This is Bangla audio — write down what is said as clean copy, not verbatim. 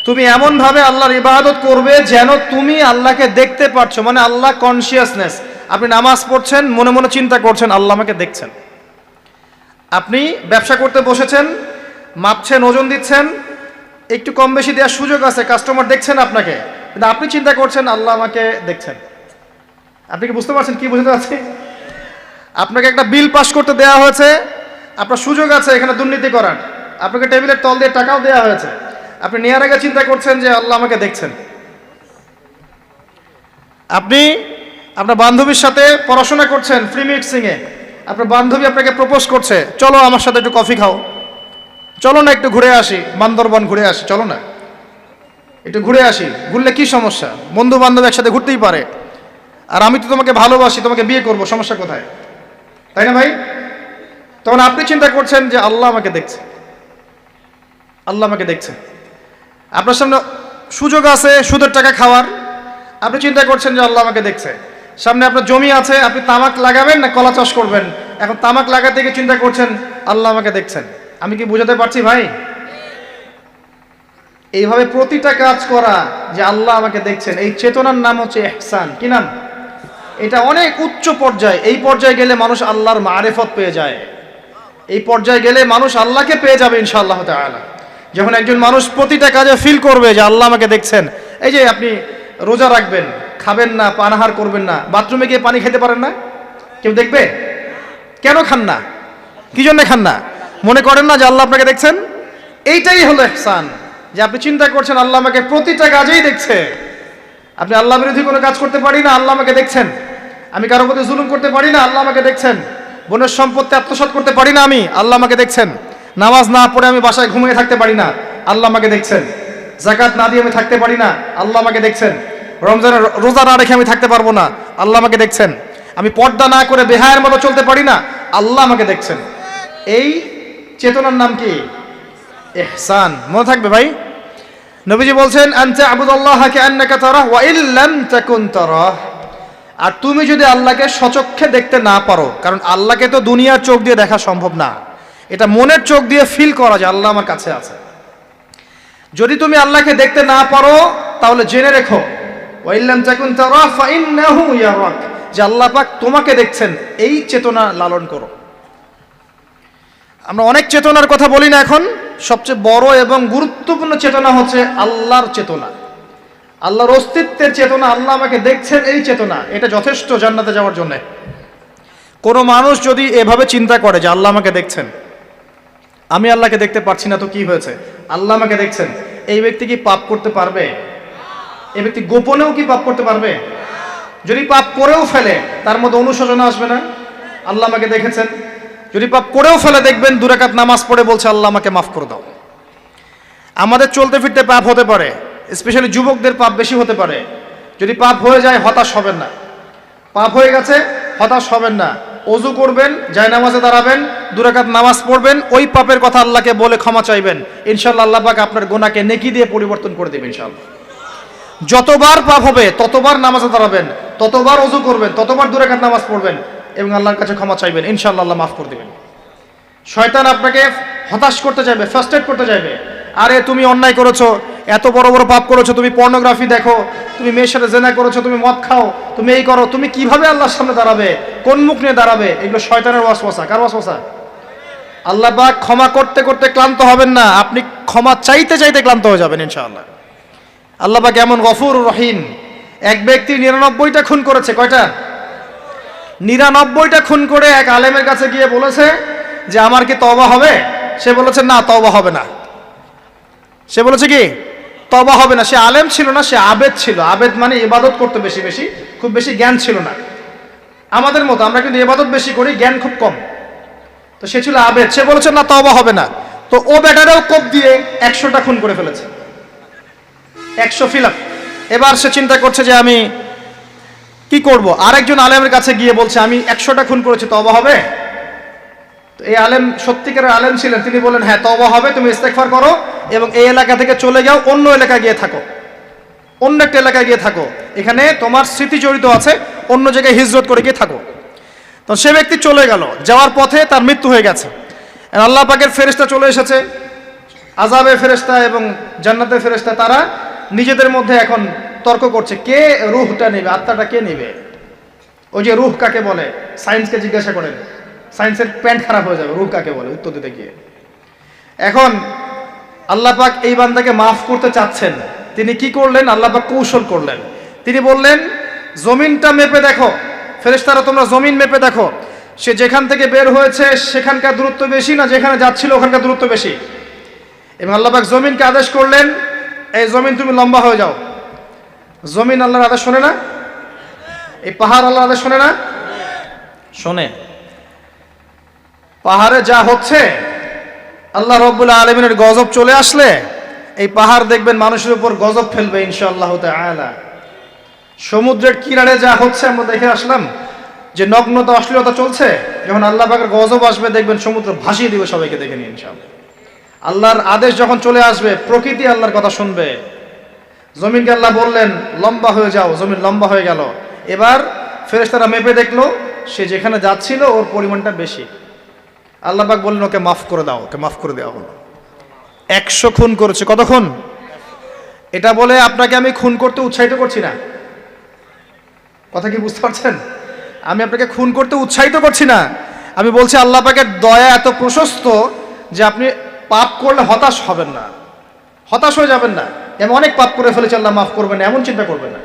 তুমি এমনভাবে আল্লাহর ইবাদত করবে যেন তুমি আল্লাহকে দেখতে পাচ্ছ, মানে আল্লাহ কনসিয়াসনেস। আপনি নামাজ পড়ছেন, মনে মনে চিন্তা করছেন আল্লাহ আমাকে দেখছেন। আপনি ব্যবসা করতে বসেছেন, মাপছেন, ওজন দিচ্ছেন, একটু কম বেশি দেওয়ার সুযোগ আছে, কাস্টমার দেখছেন আপনাকে, কিন্তু আপনি চিন্তা করছেন আল্লাহ আমাকে দেখছেন। আপনি কি বুঝতে পারছেন কি বুঝতে পারছি? আপনাকে একটা বিল পাস করতে দেওয়া হয়েছে, আপনার সুযোগ আছে এখানে দুর্নীতি করার, আপনাকে টেবিলের তল দিয়ে টাকাও দেওয়া হয়েছে, আপনি নেওয়ার আগে চিন্তা করছেন যে আল্লাহ আমাকে দেখছেন। আপনি আপনার বান্ধবীর সাথে পড়াশোনা করছেন ফ্রি মিক্সিংয়ে, আপনার বান্ধবী আপনাকে প্রপোজ করছে, চলো আমার সাথে একটু কফি খাও, চলো না একটু ঘুরে আসি, বান্দরবন ঘুরে আসি, চলো না একটু ঘুরে আসি। ঘুরলে কি সমস্যা? বন্ধু বান্ধব একসাথে ঘুরতেই পারে, আর আমি তো তোমাকে ভালোবাসি, তোমাকে বিয়ে করবো, সমস্যা কোথায়? তাই না ভাই? তখন আপনি চিন্তা করছেন যে আল্লাহ আমাকে দেখছে, আল্লাহ আমাকে দেখছে। আপনার সামনে সুযোগ আছে সুদের টাকা খাওয়ার, আপনি চিন্তা করছেন যে আল্লাহ আমাকে দেখছে। সামনে আপনার জমি আছে, আপনি তামাক লাগাবেন না কলা চাষ করবেন, এখন তামাক লাগাতে গিয়ে চিন্তা করছেন আল্লাহ আমাকে দেখছেন। আমি কি বুঝাতে পারছি ভাই? এইভাবে প্রতিটা কাজ করা যে আল্লাহ আমাকে দেখছেন, এই চেতনার নাম হচ্ছে ইহসান। কি নাম? এটা অনেক উচ্চ পর্যায়ে। এই পর্যায়ে গেলে মানুষ আল্লাহর মারিফত পেয়ে যায়, এই পর্যায়ে গেলে মানুষ আল্লাহকে পেয়ে যাবে ইনশাআল্লাহ তাআলা। যখন একজন মানুষ প্রতিটা কাজে ফিল করবে যে আল্লাহ আমাকে দেখছেন। এই যে আপনি রোজা রাখবেন, খাবেন না, পানাহার করবেন না, বাথরুমে গিয়ে পানি খেতে পারেন না, কেউ দেখবে? কেন খান না? কি জন্য খান না? মনে করেন না যে আল্লাহ আপনাকে দেখছেন? এইটাই হলো ইহসান, যে আপনি চিন্তা করছেন আল্লাহ আমাকে প্রতিটা কাজেই দেখছে। আপনি আল্লাহ বিরোধী কোনো কাজ করতে পারি না, আল্লাহ আমাকে দেখছেন। আমি কারো প্রতি জুলুম করতে পারি না, আল্লাহ আমাকে দেখছেন। বোনের সম্পত্তি আত্মসাৎ করতে পারি না আমি, আল্লাহ আমাকে দেখছেন। নামাজ না পড়ে আমি বাসায় ঘুমিয়ে থাকতে পারি না, আল্লাহ আমাকে দেখছেন। যাকাত না দিয়ে আমি থাকতে পারি না, আল্লাহ আমাকে দেখছেন। রমজানের রোজা না রেখে আমি থাকতে পারবো না, আল্লাহ আমাকে দেখছেন। আমি পর্দা না করে বেহায়ের মতো চলতে পারি না, আল্লাহ আমাকে দেখছেন। এই চেতনার নাম কি? ইহসান। মনে থাকবে ভাই। নবীজি বলছেন আনতা আবুদুল্লাহ কাআন্নাকা তারাহ ওয়া ইল্লাম তাকুন তারাহ। আর তুমি যদি আল্লাহকে সচক্ষে দেখতে না পারো, কারণ আল্লাহকে তো দুনিয়ার চোখ দিয়ে দেখা সম্ভব না, এটা মনের চোখ দিয়ে ফিল করা যায় আল্লাহ আমার কাছে আছে। যদি তুমি আল্লাহকে দেখতে না পারো তাহলে জেনে রেখো ওয়া ইল্লাম তাকুন তারাহ ফাইন্নাহু ইয়ারাক, যে আল্লাহ পাক তোমাকে দেখছেন। এই চেতনা লালন করো। আমরা অনেক চেতনার কথা বলি না এখন, সবচেয়ে বড় এবং গুরুত্বপূর্ণ চেতনা হচ্ছে আল্লাহর চেতনা, আল্লাহর অস্তিত্বের চেতনা। আল্লাহ আমাকে দেখছেন, এই চেতনা, এটা যথেষ্ট জান্নাতে যাওয়ার জন্য। কোনো মানুষ যদি এভাবে চিন্তা করে যে আল্লাহ আমাকে দেখছেন, আমি আল্লাহকে দেখতে পারছি না, তো কি হয়েছে, আল্লাহ আমাকে দেখছেন, এই ব্যক্তি কি পাপ করতে পারবে? এই ব্যক্তি গোপনেও কি পাপ করতে পারবে? যদি পাপ করেও ফেলে তার মধ্যে অনুশোচনা আসবে না? আল্লাহ আমাকে দেখেছেন। যদি পাপ করেও ফেলে দেখবেন 2 রাকাত নামাজ পড়ে বলছে আল্লাহ আমাকে মাফ করে দাও। আমাদের চলতে ফিরতে পাপ হতে পারে, স্পেশালি যুবকদের পাপ বেশি হতে পারে। যদি পাপ হয়ে যায় হতাশ হবেন না, পাপ হয়ে গেছে হতাশ হবেন না। ওযু করবেন, জায়নামাজে দাঁড়াবেন, 2 রাকাত নামাজ পড়বেন, ওই পাপের কথা আল্লাহকে বলে ক্ষমা চাইবেন, ইনশাআল্লাহ আল্লাহ পাক আপনার গুনাহকে নেকি দিয়ে পরিবর্তন করে দেবেন ইনশাআল্লাহ। যতবার পাপ হবে ততবার নামাজে দাঁড়াবেন, ততবার ওযু করবেন, ততবার 2 রাকাত নামাজ পড়বেন এবং আল্লাহর কাছে ক্ষমা চাইবেন, ইনশাআল্লাহ আল্লাহ মাফ করে দেবেন। শয়তান আপনাকে হতাশ করতে চাইবে, ফার্স্ট্রেট করতে চাইবে। আরে তুমি অন্যায় করেছো, এত বড় বড় পাপ করেছো, তুমি পর্নোগ্রাফি দেখো, তুমি মেয়ের সাথে জেনা করেছো, তুমি মদ খাও, তুমি এই করো, তুমি কিভাবে আল্লাহর সামনে দাঁড়াবে, কোন মুখ নিয়ে দাঁড়াবে? এগুলো শয়তানের ওয়াসওয়াসা। কার ওয়াসওয়াসা? আল্লাহ পাক ক্ষমা করতে করতে ক্লান্ত হবেন না, আপনি ক্ষমা চাইতে চাইতে ক্লান্ত হয়ে যাবেন ইনশাআল্লাহ। আল্লাহ পাক এমন গফুর রহিম। এক ব্যক্তি 99টা খুন করেছে। কয়টা? 99টা খুন করে এক আলেমের কাছে গিয়ে বলেছে যে আমার কি তওবা হবে? সে বলেছে না, তওবা হবে না। সে বলেছে কি? তওবা হবে না। সে আলেম ছিল না, সে আবেদ ছিল। আবেদ মানে ইবাদত করতে বেশি বেশি, খুব বেশি জ্ঞান ছিল না। আমাদের মতো আমরা কিন্তু ইবাদত বেশি করি, জ্ঞান খুব কম। তো সে ছিল আবেদ, সে বলেছে না, তওবা হবে না। তো ও বেটারেও কোপ দিয়ে 100টা খুন করে ফেলেছে, 100 ফিলাপ। এবার সে চিন্তা করছে যে আমি কি করব। আরেকজন আলেমের কাছে গিয়ে বলছে আমি 100টা খুন করেছি, তওবা হবে? তো এই আলেম সত্যিকারের আলেম ছিলেন, তিনি বলেন হ্যাঁ তওবা হবে, তুমি ইস্তেগফার করো এবং এই এলাকা থেকে চলে যাও, অন্য এলাকায় গিয়ে থাকো, অন্য একটা এলাকায় গিয়ে থাকো, এখানে তোমার স্মৃতি জড়িত আছে, অন্য জায়গায় হিজরত করে গিয়ে থাকো। তো সে ব্যক্তি চলে গেল, যাওয়ার পথে তার মৃত্যু হয়ে গেছে। আল্লাহ পাকের ফেরেশতা চলে এসেছে, আযাবের ফেরেশতা এবং জান্নাতের ফেরেশতা তারা নিজেদের মধ্যে এখন তর্ক করছে কে রূহটা নেবে, আত্মাটা কে নেবে। ওই যে রূহ কাকে বলে, সায়েন্সকে জিজ্ঞাসা করেন, সায়েন্সের প্যান্ট খারাপ হয়ে যাবে, রূহ কাকে বলে উত্তর দিতে গিয়ে। এখন আল্লাহ পাক এই বান্দাকে মাফ করতে চাচ্ছেন, তিনি কি করলেন, আল্লাহ পাক কৌশল করলেন। তিনি বললেন জমিনটা মেপে দেখো, ফেরেশতারা তোমরা জমিন মেপে দেখো, সে যেখান থেকে বের হয়েছে সেখানকার দূরত্ব বেশি না যেখানে যাচ্ছিল ওখানকার দূরত্ব বেশি। এবং আল্লাহ পাক জমিনকে আদেশ করলেন এই জমিন তুমি লম্বা হয়ে যাও। জমিন আল্লাহর আদেশ শোনে না? এই পাহাড় আল্লাহর আদেশ শোনে না? শোনে। পাহাড়ে যা হচ্ছে, আল্লাহ রাব্বুল আলামিনের গজব চলে আসলে এই পাহাড় দেখবেন মানুষের উপর গজব ফেলবে ইনশাআল্লাহ তাআলা। সমুদ্রের কিনারে যা হচ্ছে আমরা দেখে আসলাম যে নগ্নতা অশ্লীলতা চলছে, যখন আল্লাহ পাকের গজব আসবে দেখবেন সমুদ্র ভাসিয়ে দিবে সবাইকে, দেখে নিন ইনশাআল্লাহ। আল্লাহর আদেশ যখন চলে আসবে প্রকৃতি আল্লাহর কথা শুনবে। জমিনকে আল্লাহ বললেন লম্বা হয়ে যাও, জমিন লম্বা হয়ে গেল। এবার ফেরেশতারা মেপে দেখলো সে যেখানে যাচ্ছিল ওর পরিমাণটা বেশি। আল্লাহ পাক বললেন ওকে মাফ করে দাও, ওকে মাফ করে দেওয়া হলো। 100 খুন করেছে। কত খুন? এটা বলে আপনাকে আমি খুন করতে উৎসাহিত করছি না, কথা কি বুঝতে পারছেন? আমি আপনাকে খুন করতে উৎসাহিত করছি না, আমি বলছি আল্লাহ পাকের দয়া এত প্রশস্ত যে আপনি পাপ করলে হতাশ হবেন না, হতাশ হয়ে যাবেন না। আমি অনেক পাপ করে ফেলেছি আল্লাহ মাফ করবেন না, এমন চিন্তা করবেন না।